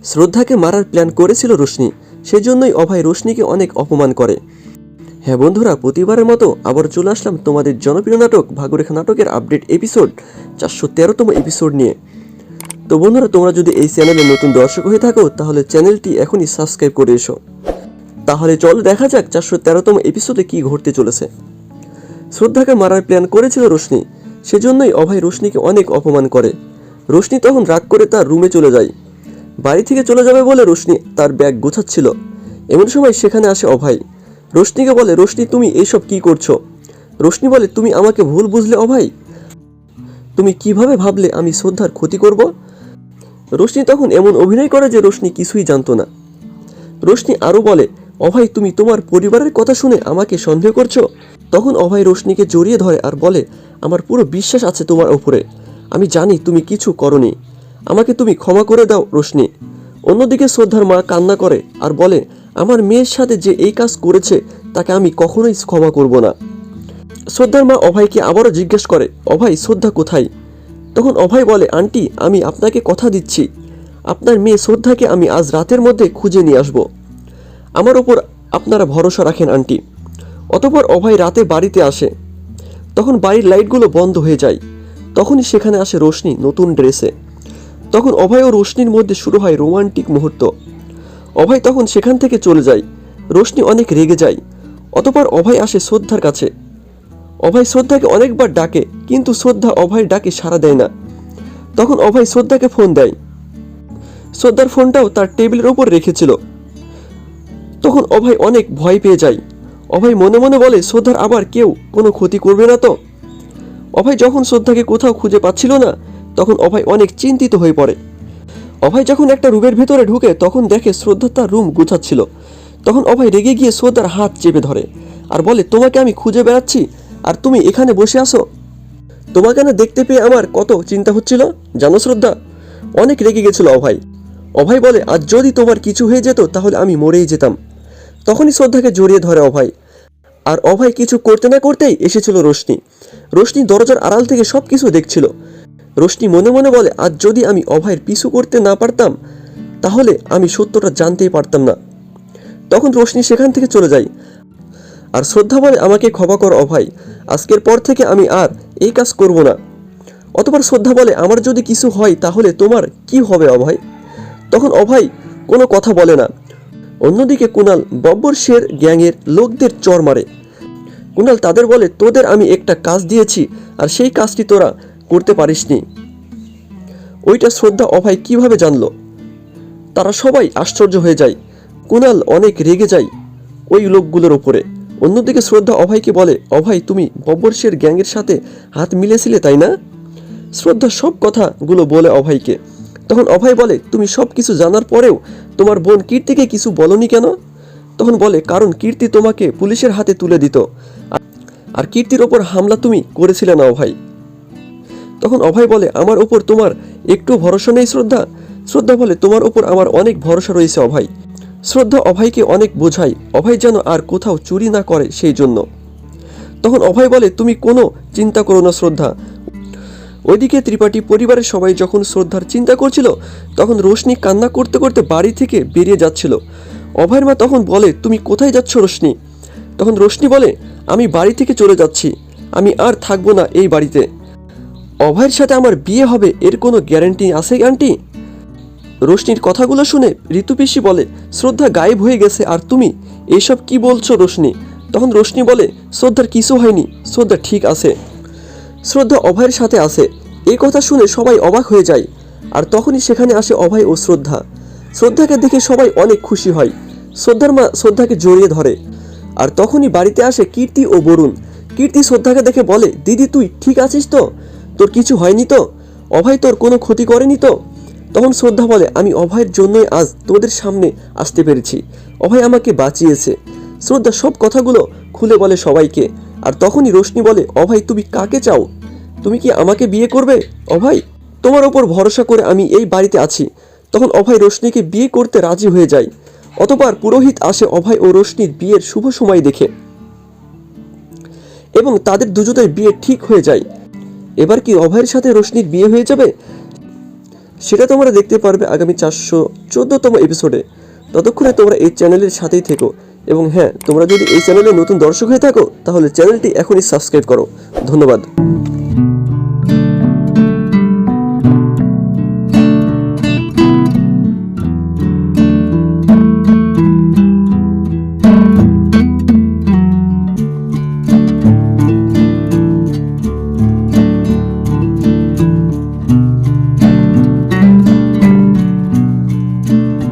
শ্রদ্ধাকে মারার প্ল্যান করেছিল রোশনি, সেজন্যই অভয় রোশনিকে অনেক অপমান করে। হ্যাঁ বন্ধুরা, প্রতিবারের মতো আবার চলে আসলাম তোমাদের জনপ্রিয় নাটক ভাগ্যরেখা নাটকের আপডেট এপিসোড 413তম এপিসোড নিয়ে। তো বন্ধুরা, তোমরা যদি এই চ্যানেলে নতুন দর্শক হয়ে থাকো তাহলে চ্যানেলটি এখনই সাবস্ক্রাইব করে এসো। তাহলে চলো দেখা যাক 413তম এপিসোডে কি ঘটতে চলেছে। শ্রদ্ধাকে মারার প্ল্যান করেছিল রোশনি, সেজন্যই অভয় রোশনিকে অনেক অপমান করে। রোশনি তখন রাগ করে তার রুমে চলে যায়। বাড়ি থেকে চলে যাবে বলে রোশনি তার ব্যাগ গোছাচ্ছিল। এমন সময় সেখানে আসে অভয়। রোশনিকে বলে, রোশনি তুমি এইসব কি করছো? রোশনি বলে, তুমি আমাকে ভুল বুঝলে অভয়। তুমি কিভাবে ভাবলে আমি শ্রদ্ধার ক্ষতি করব? রোশনি তখন এমন অভিনয় করে যে রোশনি কিছুই জানতো না। রোশনি আরও বলে, অভয় তুমি তোমার পরিবারের কথা শুনে আমাকে সন্দেহ করছো? তখন অভয় রোশনিকে জড়িয়ে ধরে আর বলে, আমার পুরো বিশ্বাস আছে তোমার ওপরে। আমি জানি তুমি কিছু করনি, আমাকে তুমি ক্ষমা করে দাও রোশনি। অন্যদিকে শ্রদ্ধার মা কান্না করে আর বলে, আমার মেয়ের সাথে যে এই কাজ করেছে তাকে আমি কখনোই ক্ষমা করব না। শ্রদ্ধার মা অভয়কে আবারও জিজ্ঞেস করে, অভয় শ্রদ্ধা কোথায়? তখন অভয় বলে, আন্টি আমি আপনাকে কথা দিচ্ছি, আপনার মেয়ে শ্রদ্ধাকে আমি আজ রাতের মধ্যে খুঁজে নিয়ে আসব। আমার ওপর আপনারা ভরসা রাখেন আন্টি। অতঃপর অভয় রাতে বাড়িতে আসে। তখন বাড়ির লাইটগুলো বন্ধ হয়ে যায়। তখনই সেখানে আসে রোশনি নতুন ড্রেসে। তখন অভয় ও রোশনির মধ্যে শুরু হয় রোমান্টিক মুহূর্ত। অভয় তখন সেখান থেকে চলে যায়। রোশনি অনেক রেগে যায়। অতঃপর অভয় আসে শ্রদ্ধার কাছে। অভয় শ্রদ্ধাকে অনেকবার ডাকে, কিন্তু শ্রদ্ধা অভয়ের ডাকে সাড়া দেয় না। তখন অভয় শ্রদ্ধাকে ফোন দেয়। শ্রদ্ধার ফোনটাও তার টেবিলের ওপর রেখেছিল। তখন অভয় অনেক ভয় পেয়ে যায়। অভয় মনে মনে বলে, শ্রদ্ধার আবার কেউ কোনো ক্ষতি করবে না তো? অভয় যখন শ্রদ্ধাকে কোথাও খুঁজে পাচ্ছিল না, তখন অভয় অনেক চিন্তিত হয়ে পড়ে। অভয় যখন একটা রুমের ভেতরে ঢুকে তখন দেখে শ্রদ্ধা তার রুম গুছাচ্ছিল। তখন অভয় রেগে গিয়ে শ্রদ্ধার হাত চেপে ধরে আর বলে, তোমাকে আমি খুঁজে বেড়াচ্ছি আর তুমি এখানে বসে আসো? তোমাকে না দেখতে পেয়ে আমার কত চিন্তা হচ্ছিল জানো শ্রদ্ধা? অনেক রেগে গেছিল অভয়। অভয় বলে, আজ যদি তোমার কিছু হয়ে যেত তাহলে আমি মরেই যেতাম। তখনই শ্রদ্ধাকে জড়িয়ে ধরে অভয়। আর অভয় কিছু করতে না করতেই এসেছিল রোশনি। রোশনি দরজার আড়াল থেকে সব কিছু দেখছিল। রোশনি মনে মনে বলে, আজ যদি আমি অভয়ের পিছু করতে না পারতাম তাহলে আমি সত্যটা জানতেই পারতাম না। তখন রোশনি সেখান থেকে চলে যায়। আর শ্রদ্ধা বলে, আমাকে ক্ষমা কর অভয়, আজকের পর থেকে আমি আর এই কাজ করব না। অতঃপর শ্রদ্ধা বলে, আমার যদি কিছু হয় তাহলে তোমার কি হবে অভয়? তখন অভয় কোনো কথা বলে না। অন্যদিকে কুণাল বব্বর শের গ্যাংয়ের লোকদের চড় মারে। কুণাল তাদের বলে, তোদের আমি একটা কাজ দিয়েছি আর সেই কাজটি তোরা করতে পারিসনি। ওইটা শ্রদ্ধা অভয় কিভাবে জানলো? তারা সবাই আশ্চর্য হয়ে যায়। কুণাল অনেক রেগে যায় ওই লোকগুলোর ওপরে। অন্যদিকে শ্রদ্ধা অভয়কে বলে, অভয় তুমি বব্বর শের গ্যাংয়ের সাথে হাত মিলেছিলে তাই না? শ্রদ্ধা সব কথাগুলো বলে অভয়কে। তখন অভয় বলে, তুমি সব কিছু জানার পরেও তোমার বোন কীর্তিকে কিছু বলনি কেন? তখন বলে, কারণ কীর্তি তোমাকে পুলিশের হাতে তুলে দিত আর কীর্তির ওপর হামলা তুমি করেছিলে না অভয়। তখন অভয় বলে, আমার ওপর তোমার একটু ভরসা নেই শ্রদ্ধা? শ্রদ্ধা বলে, তোমার ওপর আমার অনেক ভরসা রয়েছে অভয়। শ্রদ্ধা অভয়কে অনেক বোঝায় অভয় যেন আর কোথাও চুরি না করে সেই জন্য। তখন অভয় বলে, তুমি কোনো চিন্তা করো না শ্রদ্ধা। ওইদিকে ত্রিপাঠী পরিবারের সবাই যখন শ্রদ্ধার চিন্তা করছিল তখন রোশনি কান্না করতে করতে বাড়ি থেকে বেরিয়ে যাচ্ছিল। অভয়ের মা তখন বলে, তুমি কোথায় যাচ্ছ রোশনি? তখন রোশনি বলে, আমি বাড়ি থেকে চলে যাচ্ছি, আমি আর থাকবো না এই বাড়িতে। অভয়ের সাথে আমার বিয়ে হবে এর কোনো গ্যারান্টি আছে আন্টি? রোশনির কথাগুলো শুনে ঋতু পিসি বলে, শ্রদ্ধা গায়েব হয়ে গেছে আর তুমি এইসব কি বলছো রোশনি? তখন রোশনি বলে, শ্রদ্ধার কিছু হয়নি, শ্রদ্ধা ঠিক আছে, শ্রদ্ধা অভয়ের সাথে আছে। এই কথা শুনে সবাই অবাক হয়ে যায়। আর তখনই সেখানে আসে অভয় ও শ্রদ্ধা। শ্রদ্ধাকে দেখে সবাই অনেক খুশি হয়। শ্রদ্ধার মা শ্রদ্ধাকে জড়িয়ে ধরে। আর তখনই বাড়িতে আসে কীর্তি ও বরুণ। কীর্তি শ্রদ্ধাকে দেখে বলে, দিদি তুই ঠিক আছিস তো? তোর কিছু হয়নি তো? অভয় তোর কোনো ক্ষতি করেনি তো? তখন শ্রদ্ধা বলে, আমি অভয়ের জন্যই আজ তোদের সামনে আসতে পেরেছি, অভয় আমাকে বাঁচিয়েছে। শ্রদ্ধা সব কথাগুলো খুলে বলে সবাইকে। আর তখনই রোশনি বলে, অভয় তুমি কাকে চাও? তুমি কি আমাকে বিয়ে করবে অভয়? তোমার ওপর ভরসা করে আমি এই বাড়িতে আছি। তখন অভয় রোশনিকে বিয়ে করতে রাজি হয়ে যায়। অতঃপর পুরোহিত আসে অভয় ও রোশনির বিয়ের শুভ সময় দেখে এবং তাদের দুজনের বিয়ে ঠিক হয়ে যায়। এবার কি অভয়ের সাথে রোশনির বিয়ে হয়ে যাবে? সেটা তোমরা দেখতে পারবে আগামী 414তম এপিসোডে। ততক্ষণে তোমরা এই চ্যানেলের সাথেই থেকো এবং হ্যাঁ, তোমরা যদি এই চ্যানেলে নতুন দর্শক হয়ে থাকো তাহলে চ্যানেলটি এখনই সাবস্ক্রাইব করো। ধন্যবাদ।